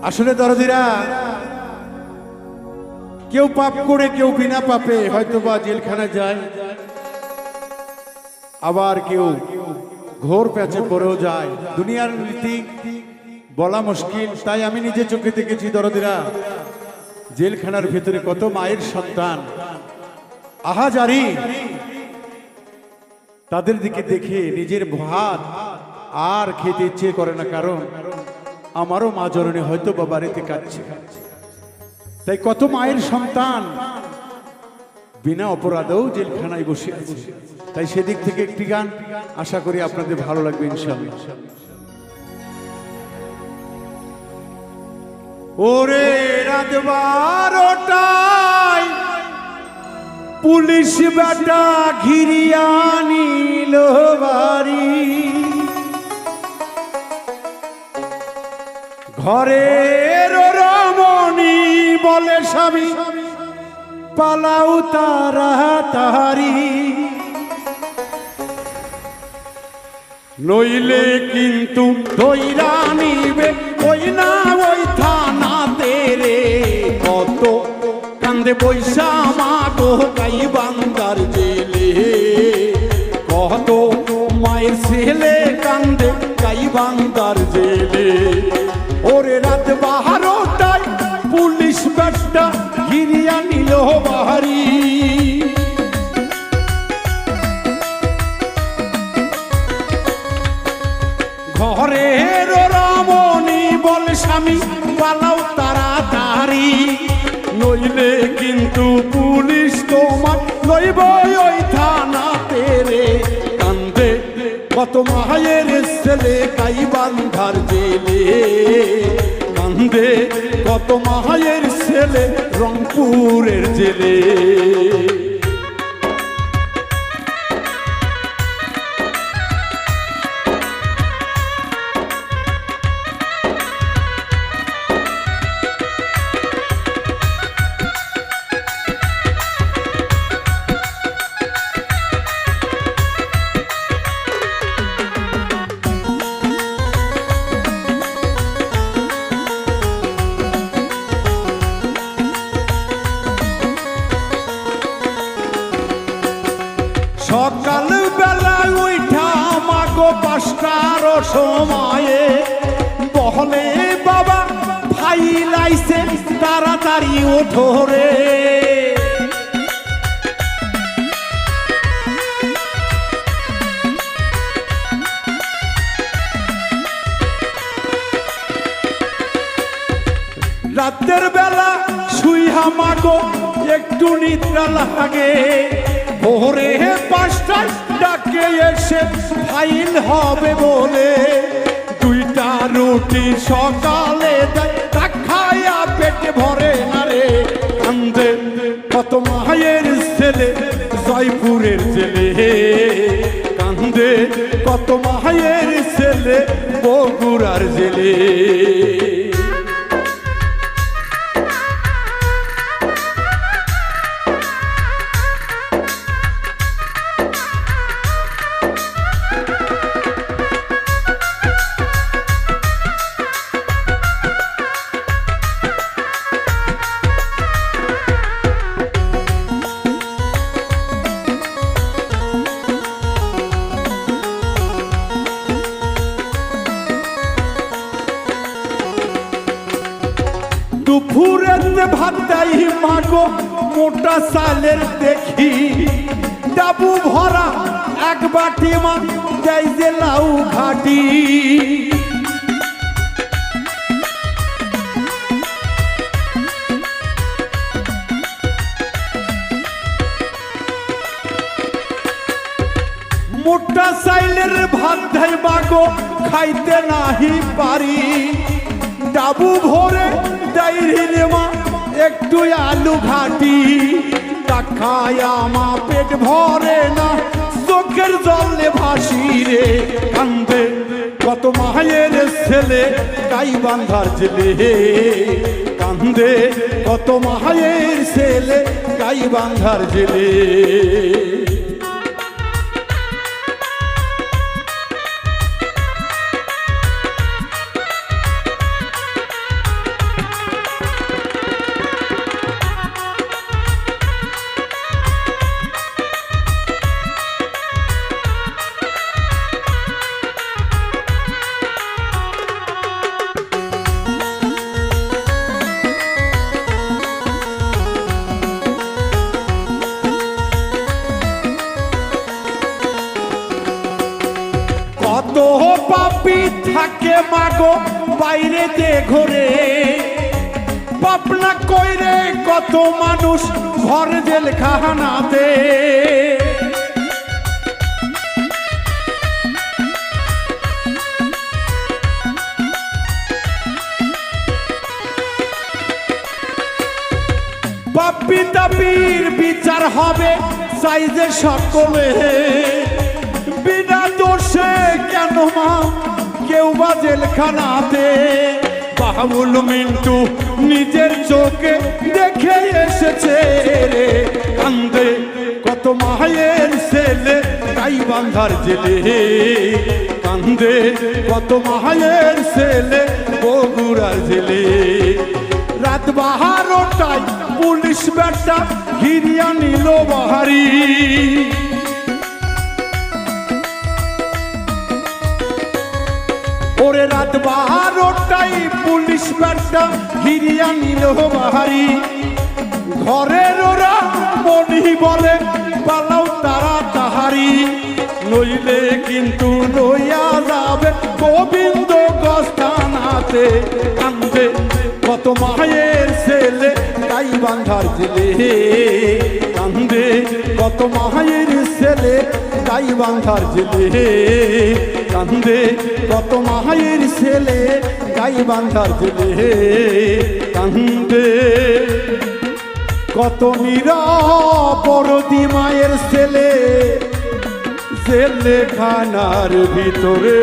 আসলে দরদিরা কেউ পাপ করে কেউ বিনা পাপে হয়তো বা জেলখানা যায়, আবার কেউ ঘোর প্যাচে পড়েও যায়। দুনিয়ার নীতি বলা মুশকিল, তাই আমি নিজে চোখে দেখেছি দরদিরা জেলখানার ভেতরে কত মায়ের সন্তান আহাজারি, তাদের দিকে দেখে নিজের ভাত আর খেতে ইচ্ছে করে না, কারণ আমারও মা জননী হয়তো বা বাড়িতে কাঁদছে। তাই কত মায়ের সন্তান বিনা অপরাধেও জেলখানায় বসে আছে। তাই সেদিক থেকে একটি গান আশা করি আপনাদের ভালো লাগবে ইনশাআল্লাহ। ওরে রাত 12টায় পুলিশ বেটা ঘিরিয়া নিল বাড়ি, ঘরের রমণী বলে স্বামী পালাও তাড়াতাড়ি, নইলে কিন্তু ধইরা নিবে ওই না ওই থানাতে রে। কত কান্দে বৈশা মা গো গাইবান্ধার জেলে, কত মায়ের ছেলে কান্দে গাইবান্ধার জেলে। ওরে রাত 12টায় পুলিশ বেটা ঘিরিয়া নিল বাড়ি, ঘরের রমণী বলে স্বামী পালাও তাড়াতাড়ি, নইলে কিন্তু পুলিশ তোমার লইব ওই থানাতে রে। কান্দে কত মায়ের ছেলে গাইবান্ধার জেলে, কান্দে কত মায়ের ছেলে রংপুরের জেলে। সকাল বেলায় উঠা মাগো 5টার সময়ে বহলে বাবা ফাইল আইছে তাড়াতাড়ি ওঠো রে। রাতের বেলা শুইহা মাগো একটু নিদ্রা লাগে, ভোরে 5টায় ডাকে এসে ফাইল হবে বলে, 2টা রুটি সকালে দেয় তা খায়া পেটে ভরে না রে। কান্দে কত মায়ের ছেলে জয়পুরের জেলে, কান্দে কত মায়ের ছেলে বগুড়ার জেলে। দুপুরেতে ভাত দেয় মাগো মোটা চালের দেখি, ডাবু ভরা 1 বাটি মা দেয় যে লাউ ঘাটি। মোটা চাইলের ভাত দেয় মাগো খাইতে নাহি পারি, ডাবু ভরে ডাইরে মা একটু আলু ঘাটি। খায়া মা পেট ভরে না চোখের জলে ভাসি রে। কান্দে কত মায়ের ছেলে গাইবান্ধার জেলে, কান্দে কত মায়ের ছেলে গাইবান্ধার জেলে। থাকে মাগো বাইরেতে ঘরে, পাপনা কইরে কত মানুষ ঘর জেলখানাতে। পাপী তাপির বিচার হবে চাই যে সকলে, বিনা দোষে কেন মা কেউ বা জেলখানাতে। বাবুল মিন্টু নিজের চোখে দেখে এসেছে রে, কান্দে কত মায়ের ছেলে গাইবান্ধার জেলে, কান্দে কত মায়ের ছেলে বগুড়ার জেলে। রাত 12টায় পুলিশ বেটা ঘিরিয়া নিল বাহারি, ওরে রাত 12টায় পুলিশ বেটা ঘিরিয়া নিল বাহারি। ঘরের ওরা মনি বলে পালাও তারা তাহারি, নইলে কিন্তু লইয়া যাবে গোবিন্দ গস্তানাতে। কান্দে কত মায়ের ছেলে গাইবান্ধার জেলে, কান্দে কত মায়ের ছেলে গাইবান্ধার জেলে, কান্দে কত মায়ের ছেলে গাইবান্ধার জেলে, কান্দে কত নিরাপরাধী মায়ের ছেলে জেলখানার ভিতরে।